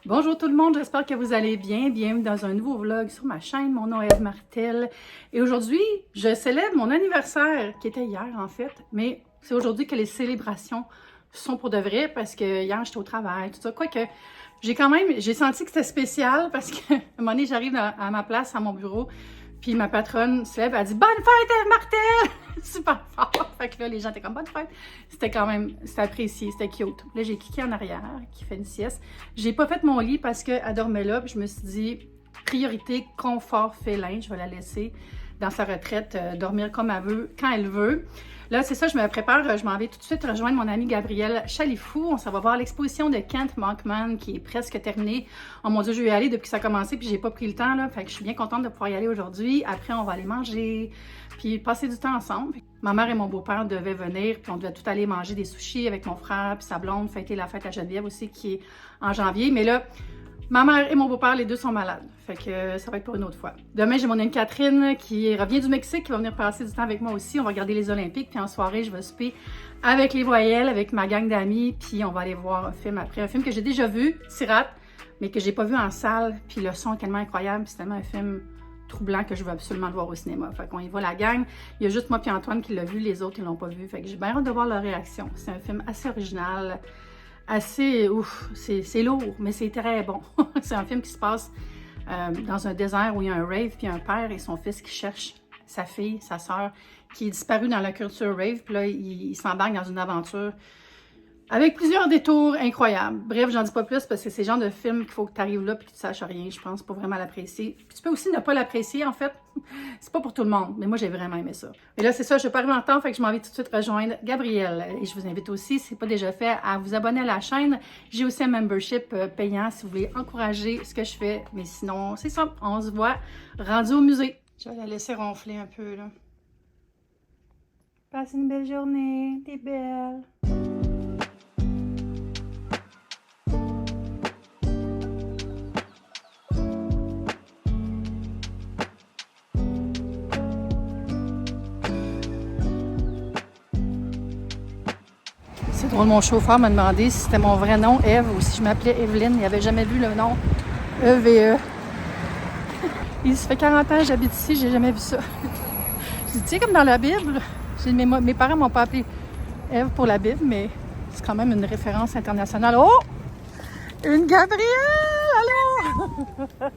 Bonjour tout le monde, j'espère que vous allez bien. Bienvenue dans un nouveau vlog sur ma chaîne. Mon nom est Eve Martel et aujourd'hui, je célèbre mon anniversaire qui était hier en fait, mais c'est aujourd'hui que les célébrations sont pour de vrai parce que hier j'étais au travail, tout ça. Quoique, j'ai senti que c'était spécial parce que un moment donné, j'arrive à ma place, à mon bureau, puis ma patronne se lève, elle dit « Bonne fête Eve Martel! » Super fort! Fait que là, les gens étaient comme « Bonne fête! » C'était apprécié, c'était cute. Là, j'ai cliqué en arrière, qui fait une sieste. J'ai pas fait mon lit parce qu'elle dormait là, puis je me suis dit « Priorité, confort félin, je vais la laisser dans sa retraite, dormir comme elle veut, quand elle veut. » Là, c'est ça, je me prépare, je m'en vais tout de suite rejoindre mon amie Gabrielle Chalifou. On s'en va voir l'exposition de Kent Monkman qui est presque terminée. Oh mon Dieu, je vais y aller depuis que ça a commencé, puis j'ai pas pris le temps, là. Fait que je suis bien contente de pouvoir y aller aujourd'hui. Après, on va aller manger, puis passer du temps ensemble. Ma mère et mon beau-père devaient venir, puis on devait tout aller manger des sushis avec mon frère, puis sa blonde, fêter la fête à Geneviève aussi, qui est en janvier. Mais là, ma mère et mon beau-père, les deux sont malades. Fait que ça va être pour une autre fois. Demain, j'ai mon amie Catherine qui revient du Mexique, qui va venir passer du temps avec moi aussi. On va regarder les Olympiques. Puis en soirée, je vais souper avec les voyelles, avec ma gang d'amis. Puis on va aller voir un film après. Un film que j'ai déjà vu, Sirat, mais que j'ai pas vu en salle. Puis le son est tellement incroyable. C'est tellement un film troublant que je veux absolument le voir au cinéma. Fait qu'on y va la gang. Il y a juste moi et Antoine qui l'a vu. Les autres, ils l'ont pas vu. Fait que j'ai bien hâte de voir leur réaction. C'est un film assez original. Assez, ouf, c'est lourd, mais c'est très bon. C'est un film qui se passe dans un désert où il y a un rave, puis un père et son fils qui cherchent sa fille, sa sœur, qui est disparue dans la culture rave, puis là, il s'embarque dans une aventure avec plusieurs détours incroyables. Bref, j'en dis pas plus parce que c'est le genre de film qu'il faut que tu arrives là puis que tu saches rien, je pense, pour vraiment l'apprécier. Puis tu peux aussi ne pas l'apprécier, en fait. C'est pas pour tout le monde, mais moi, j'ai vraiment aimé ça. Et là, c'est ça, je vais pas arriver en temps, fait que je m'en vais tout de suite rejoindre Gabrielle. Et je vous invite aussi, si ce n'est pas déjà fait, à vous abonner à la chaîne. J'ai aussi un membership payant si vous voulez encourager ce que je fais. Mais sinon, c'est ça, on se voit rendu au musée. Je vais la laisser ronfler un peu, là. Passe une belle journée, t'es belle. C'est drôle, mon chauffeur m'a demandé si c'était mon vrai nom, Eve, ou si je m'appelais Evelyne. Il n'avait jamais vu le nom EVE. Il dit, ça fait 40 ans que j'habite ici, j'ai jamais vu ça. Je dis, tu sais, comme dans la Bible, mes parents m'ont pas appelé Eve pour la Bible, mais c'est quand même une référence internationale. Oh! Une Gabrielle! Allô!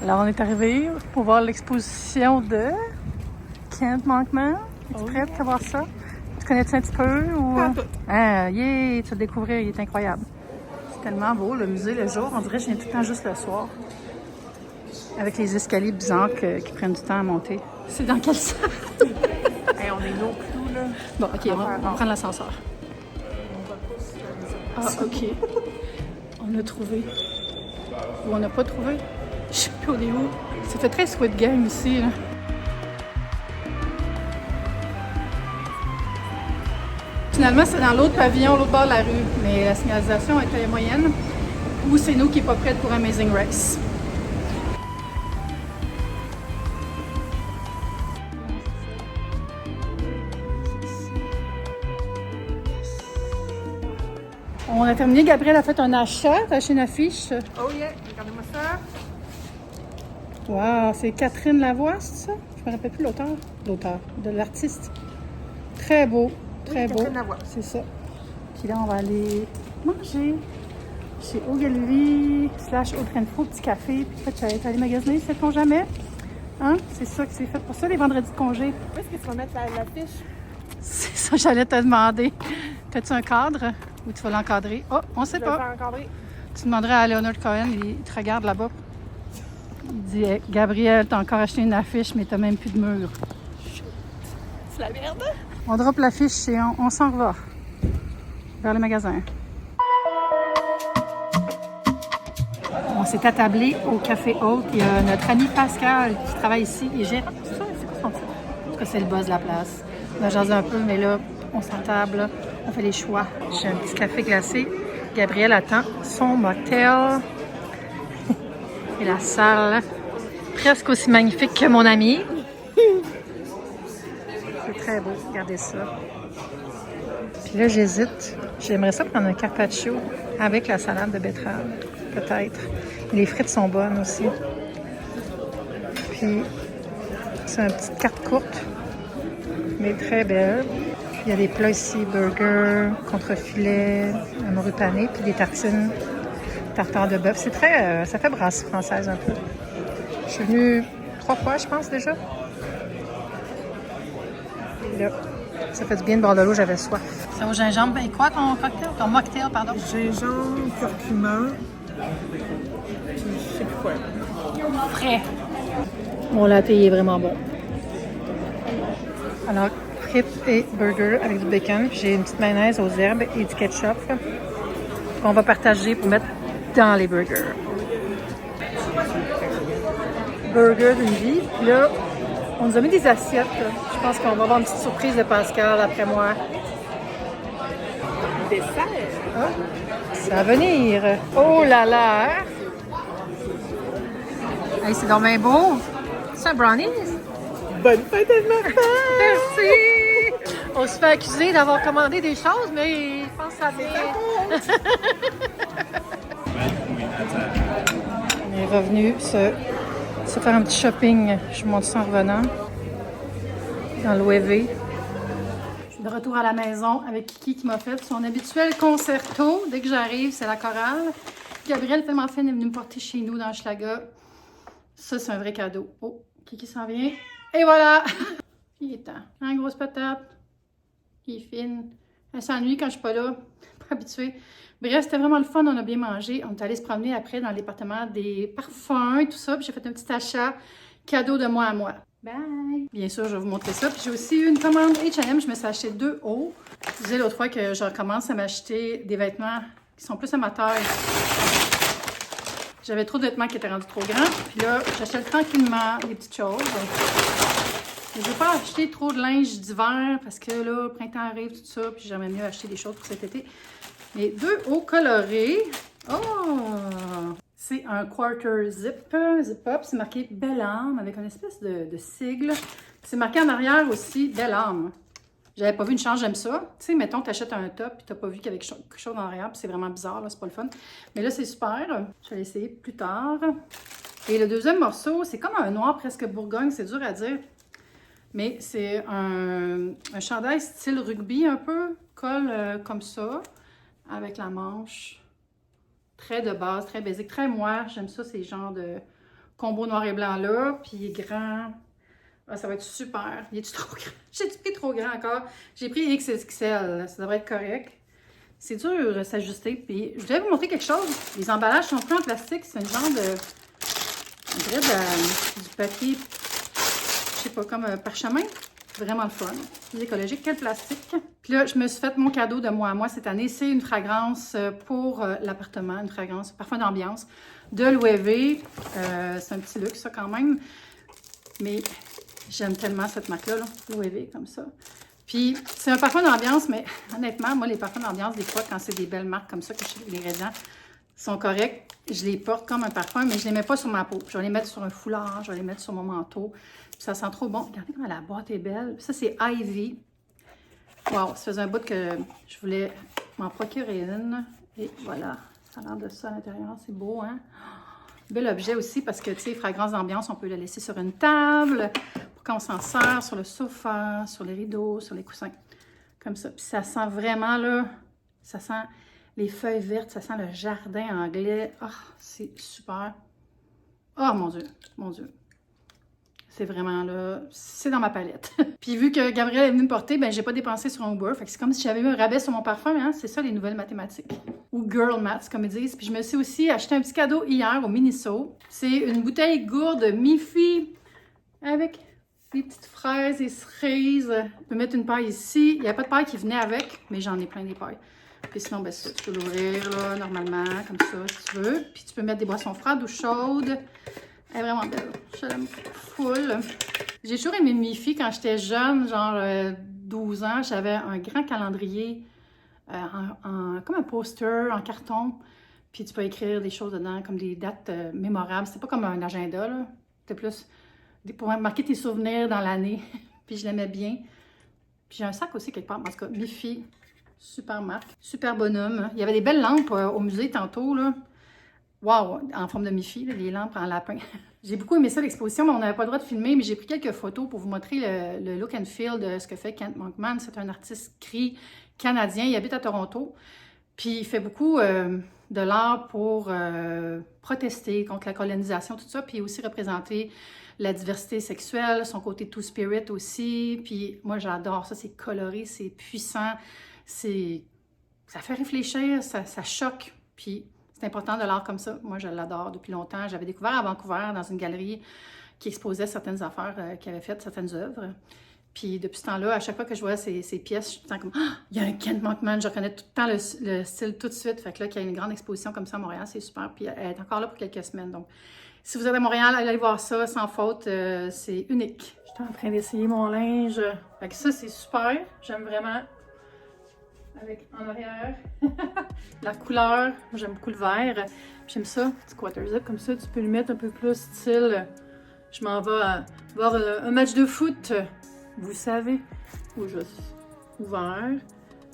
Alors, on est arrivé pour voir l'exposition de Kent Monkman. Es-tu prête à voir ça? Tu connais-tu un petit peu? Ou... Pas tout. Ah, yeah, tu vas le découvrir, il est incroyable. C'est tellement beau, le musée, le jour. On dirait que je viens tout le temps juste le soir. Avec les escaliers bizarres qui prennent du temps à monter. C'est dans quelle salle? Hey, on est lourd tout, là. Bon, OK, on va prendre l'ascenseur. Ah, OK. On a trouvé. Ou on n'a pas trouvé? Je sais plus, on est où? Ça fait très Squid Game ici, là. Finalement, c'est dans l'autre pavillon, l'autre bord de la rue. Mais la signalisation était moyenne. Ou c'est nous qui n'est pas prête pour Amazing Race. On a terminé. Gabrielle a fait un achat. T'as acheté une affiche. Oh yeah, regardez-moi ça. Wow, c'est Catherine Lavoie, c'est ça? Je me rappelle plus l'auteur. L'auteur, de l'artiste. Très beau, très Oui, beau. Catherine Lavoie. C'est ça. Puis là, on va aller manger chez Ogilvy / Audrenfo, petit café. Puis peut-être que tu vas aller magasiner, sait-on jamais? Hein? C'est ça que c'est fait pour ça, les vendredis de congé. Où est-ce que tu vas mettre l'affiche? C'est ça, j'allais te demander. T'as-tu un cadre ou tu vas l'encadrer? Oh, on sait Je vais le pas. faire encadrer. Tu demanderais à Leonard Cohen, il te regarde là-bas. Il dit hey, Gabrielle, t'as encore acheté une affiche, mais t'as même plus de mur. C'est la merde. On droppe l'affiche et on s'en va vers le magasin. On s'est attablé au Café Haute. Il y a notre ami Pascal qui travaille ici. Il est gérant. C'est quoi son titre? En tout cas, c'est le boss de la place. On a jasé un peu, mais là, on s'attable. On fait les choix. J'ai un petit café glacé. Gabrielle attend son motel. Et la salle, presque aussi magnifique que mon ami. C'est très très beau. Regardez ça. Puis là, j'hésite. J'aimerais ça prendre un carpaccio avec la salade de betterave, peut-être. Les frites sont bonnes aussi. Puis, c'est une petite carte courte, mais très belle. Il y a des plats ici, burgers, contrefilet, un morue pané, puis des tartines, tartare de bœuf. C'est très... ça fait brasserie française un peu. Je suis venue 3 fois, je pense, déjà. Et là, ça fait du bien de boire de l'eau, j'avais soif. C'est au gingembre. Et quoi ton cocktail? Ton mocktail, pardon? Gingembre, curcuma, puis je sais plus quoi. Frais. Mon latte est vraiment bon. Alors, frites et burger avec du bacon. J'ai une petite mayonnaise aux herbes et du ketchup qu'on va partager pour mettre dans les burgers. Burger d'une vie. Puis là, on nous a mis des assiettes. Je pense qu'on va avoir une petite surprise de Pascal après moi. Dessert. Ah, ça va venir. Oh là là! Hey, c'est donc bien beau. C'est un brownies? Bonne fête à Martin! Merci! On se fait accuser d'avoir commandé des choses, mais je pense que ça fait... On est revenu se faire un petit shopping. Je vous montre ça en revenant. Dans l'OEV. Je suis de retour à la maison avec Kiki qui m'a fait son habituel concerto. Dès que j'arrive, c'est la chorale. Gabriel Femanfen est venu me porter chez nous dans Schlaga. Ça, c'est un vrai cadeau. Oh, Kiki s'en vient. Et voilà! Il est temps. Une grosse patate. Il est fine. Elle s'ennuie quand je suis pas là. Pas habituée. Bref, c'était vraiment le fun. On a bien mangé. On est allé se promener après dans le département des parfums et tout ça. Puis j'ai fait un petit achat cadeau de moi à moi. Bye! Bien sûr, je vais vous montrer ça. Puis j'ai aussi eu une commande H&M. Je me suis acheté 2 hauts. Je disais l'autre fois que je recommence à m'acheter des vêtements qui sont plus à ma taille. J'avais trop de vêtements qui étaient rendus trop grands. Puis là, j'achète tranquillement des petites choses. Je ne veux pas acheter trop de linge d'hiver parce que là, le printemps arrive, tout ça. Puis j'aimerais mieux acheter des choses pour cet été. Mais 2 hauts colorés. Oh! C'est un quarter zip-up. C'est marqué Belle Âme avec une espèce de sigle. C'est marqué en arrière aussi Belle Âme. J'avais pas vu une chance, j'aime ça. Tu sais, mettons, tu achètes un top et tu n'as pas vu qu'il y avait quelque chose en arrière, puis c'est vraiment bizarre, là, c'est pas le fun. Mais là, c'est super. Je vais l'essayer plus tard. Et le deuxième morceau, c'est comme un noir presque bourgogne, c'est dur à dire. Mais c'est un chandail style rugby un peu, col comme ça, avec la manche. Très de base, très basique, très moi. J'aime ça, ces genres de combo noir et blanc là. Puis il est grand. Ah, ça va être super. Il est-tu trop grand? J'ai-tu pris trop grand encore? J'ai pris XXL. Ça devrait être correct. C'est dur de s'ajuster. Puis je voulais vous montrer quelque chose. Les emballages sont plus en plastique. C'est un genre de... On dirait du papier, je sais pas, comme parchemin. Vraiment le fun. Plus écologique que le plastique. Puis là, je me suis fait mon cadeau de moi à moi cette année. C'est une fragrance pour l'appartement. Une fragrance, parfum d'ambiance de l'OEV. C'est un petit luxe, ça, quand même. Mais... j'aime tellement cette marque-là, l'OEV, comme ça. Puis, c'est un parfum d'ambiance, mais honnêtement, moi, les parfums d'ambiance, des fois, quand c'est des belles marques comme ça, que les ingrédients sont corrects, je les porte comme un parfum, mais je ne les mets pas sur ma peau. Je vais les mettre sur un foulard, je vais les mettre sur mon manteau. Puis ça sent trop bon. Regardez comment la boîte est belle. Ça, c'est Ivy. Wow, ça faisait un bout que je voulais m'en procurer une. Et voilà, ça a l'air de ça à l'intérieur. C'est beau, hein? Bel objet aussi parce que, tu sais, fragrance d'ambiance, on peut le laisser sur une table, pour quand on s'en sert, sur le sofa, sur les rideaux, sur les coussins, comme ça. Puis ça sent vraiment, là, ça sent les feuilles vertes, ça sent le jardin anglais. Ah, c'est super. Oh, mon Dieu, mon Dieu. C'est vraiment, là, c'est dans ma palette. Puis vu que Gabriel est venu me porter, ben j'ai pas dépensé sur un Uber. Fait que c'est comme si j'avais eu un rabais sur mon parfum, hein. C'est ça, les nouvelles mathématiques. Ou Girl Maths, comme ils disent. Puis je me suis aussi acheté un petit cadeau hier au Miniso. C'est une bouteille gourde Miffy avec des petites fraises et cerises. On peut mettre une paille ici. Il n'y a pas de paille qui venait avec, mais j'en ai plein des pailles. Puis sinon, ben ça, tu peux l'ouvrir, là, normalement, comme ça, si tu veux. Puis tu peux mettre des boissons froides ou chaudes. Elle est vraiment belle. Je l'aime full. J'ai toujours aimé Miffy quand j'étais jeune, genre 12 ans. J'avais un grand calendrier comme un poster en carton. Puis tu peux écrire des choses dedans, comme des dates mémorables. C'était pas comme un agenda, là. C'était plus pour marquer tes souvenirs dans l'année. Puis je l'aimais bien. Puis j'ai un sac aussi quelque part, en tout cas, Miffy, super marque, super bonhomme. Il y avait des belles lampes au musée tantôt, là. Wow, en forme de Miffy, là, les lampes en lapin. J'ai beaucoup aimé ça, l'exposition, mais on n'avait pas le droit de filmer, mais j'ai pris quelques photos pour vous montrer le look and feel de ce que fait Kent Monkman. C'est un artiste gris canadien, il habite à Toronto, puis il fait beaucoup de l'art pour protester contre la colonisation, tout ça, puis aussi représenter la diversité sexuelle, son côté two-spirit aussi, puis moi j'adore ça, c'est coloré, c'est puissant, ça fait réfléchir, ça choque, puis c'est important de l'art comme ça. Moi, je l'adore depuis longtemps. J'avais découvert à Vancouver, dans une galerie qui exposait certaines affaires qu'il avait faites, certaines œuvres. Puis depuis ce temps-là, à chaque fois que je vois ces pièces, je me sens comme « Ah, il y a un Kent Monkman! » Je reconnais tout le temps le style tout de suite. Fait que là, qu'il y a une grande exposition comme ça à Montréal, c'est super. Puis elle est encore là pour quelques semaines. Donc, si vous êtes à Montréal, allez voir ça sans faute. C'est unique. J'étais en train d'essayer mon linge. Fait que ça, c'est super. J'aime vraiment. Avec en arrière, la couleur, j'aime beaucoup le vert, j'aime ça, petit quarter zip comme ça, tu peux le mettre un peu plus style, je m'en vais voir un match de foot, vous savez, ou juste ouvert,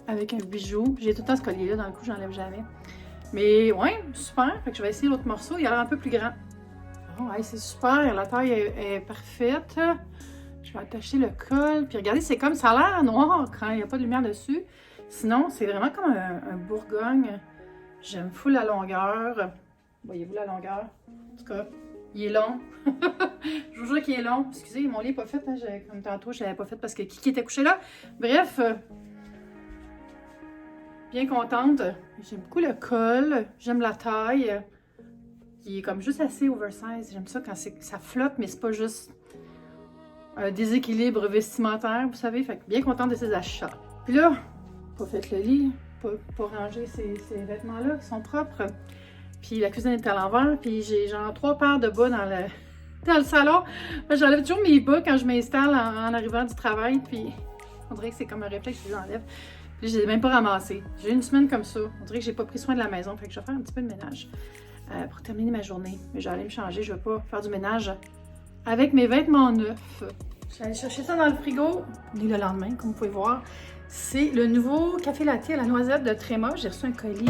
avec un bijou, j'ai tout le temps ce collier là, dans le cou, j'enlève jamais, mais ouais, super, fait que je vais essayer l'autre morceau, il a l'air un peu plus grand, oh, ouais, c'est super, la taille est parfaite, je vais attacher le col, puis regardez, c'est comme, ça a l'air noir quand il n'y a pas de lumière dessus. Sinon, c'est vraiment comme un bourgogne. J'aime full la longueur. Voyez-vous la longueur? En tout cas, il est long. Je vous jure qu'il est long. Excusez, mon lit n'est pas fait. Hein, comme tantôt, je ne l'avais pas fait parce que Kiki était couché là. Bref, bien contente. J'aime beaucoup le col. J'aime la taille. Il est comme juste assez oversize. J'aime ça quand ça flotte, mais c'est pas juste un déséquilibre vestimentaire, vous savez. Fait que bien contente de ces achats. Puis là, pas fait le lit, pas ranger ces vêtements-là qui sont propres. Puis la cuisine est à l'envers, puis j'ai genre 3 paires de bas dans le salon. J'enlève toujours mes bas quand je m'installe en arrivant du travail, puis on dirait que c'est comme un réflexe que je les enlève. Puis je les ai même pas ramassés. J'ai une semaine comme ça. On dirait que j'ai pas pris soin de la maison, fait que je vais faire un petit peu de ménage pour terminer ma journée. Mais je vais aller me changer, je vais pas faire du ménage avec mes vêtements neufs. Je vais aller chercher ça dans le frigo. On est le lendemain, comme vous pouvez voir. C'est le nouveau café latte à la noisette de Tréma. J'ai reçu un colis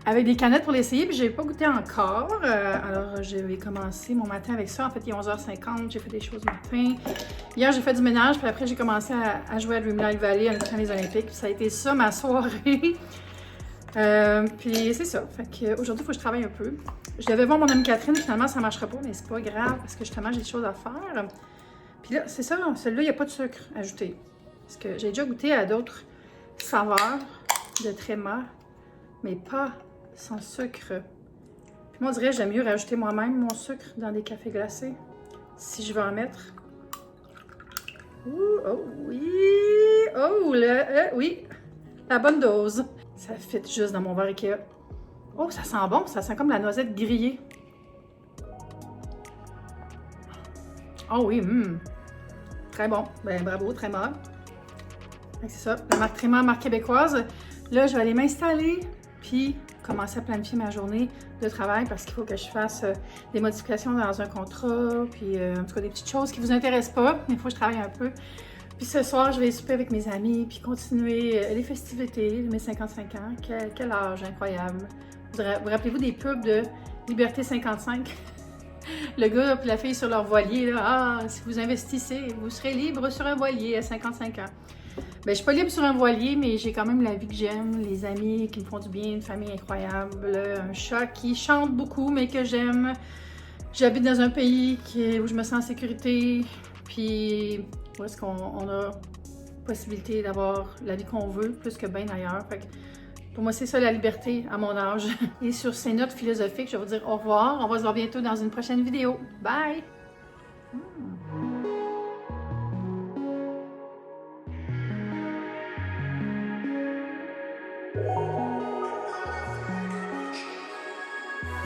avec des canettes pour l'essayer, puis je n'ai pas goûté encore. Alors, je vais commencer mon matin avec ça. En fait, il est 11h50, j'ai fait des choses le matin. Hier, j'ai fait du ménage, puis après, j'ai commencé à jouer à Dreamlight Valley, à l'écran des Olympiques. Puis ça a été ça, ma soirée. Puis c'est ça. Fait qu'aujourd'hui, il faut que je travaille un peu. Je devais voir mon amie Catherine, finalement, ça ne marchera pas, mais c'est pas grave, parce que justement, j'ai des choses à faire. Puis là, c'est ça, celui-là, il n'y a pas de sucre ajouté. Parce que j'ai déjà goûté à d'autres saveurs de Tréma, mais pas sans sucre. Puis moi, on dirait que j'aime mieux rajouter moi-même mon sucre dans des cafés glacés. Si je veux en mettre. Ouh, oh oui! Oh, oui! La bonne dose. Ça fit juste dans mon verre Ikea. Oh, ça sent bon, ça sent comme la noisette grillée. Oh oui, très bon. Ben bravo, Tréma. C'est ça, la marque Tréma, marque québécoise. Là, je vais aller m'installer, puis commencer à planifier ma journée de travail parce qu'il faut que je fasse des modifications dans un contrat, puis en tout cas des petites choses qui ne vous intéressent pas. Il faut que je travaille un peu. Puis ce soir, je vais souper avec mes amis, puis continuer les festivités de mes 55 ans. Quel âge incroyable. Vous rappelez-vous des pubs de Liberté 55? Le gars et la fille sur leur voilier, là, ah, si vous investissez, vous serez libre sur un voilier à 55 ans. Ben, je suis pas libre sur un voilier, mais j'ai quand même la vie que j'aime, les amis qui me font du bien, une famille incroyable, un chat qui chante beaucoup, mais que j'aime. J'habite dans un pays où je me sens en sécurité, puis où est-ce qu'on a possibilité d'avoir la vie qu'on veut, plus que bien ailleurs. Fait que pour moi, c'est ça la liberté à mon âge. Et sur ces notes philosophiques, je vais vous dire au revoir. On va se voir bientôt dans une prochaine vidéo. Bye!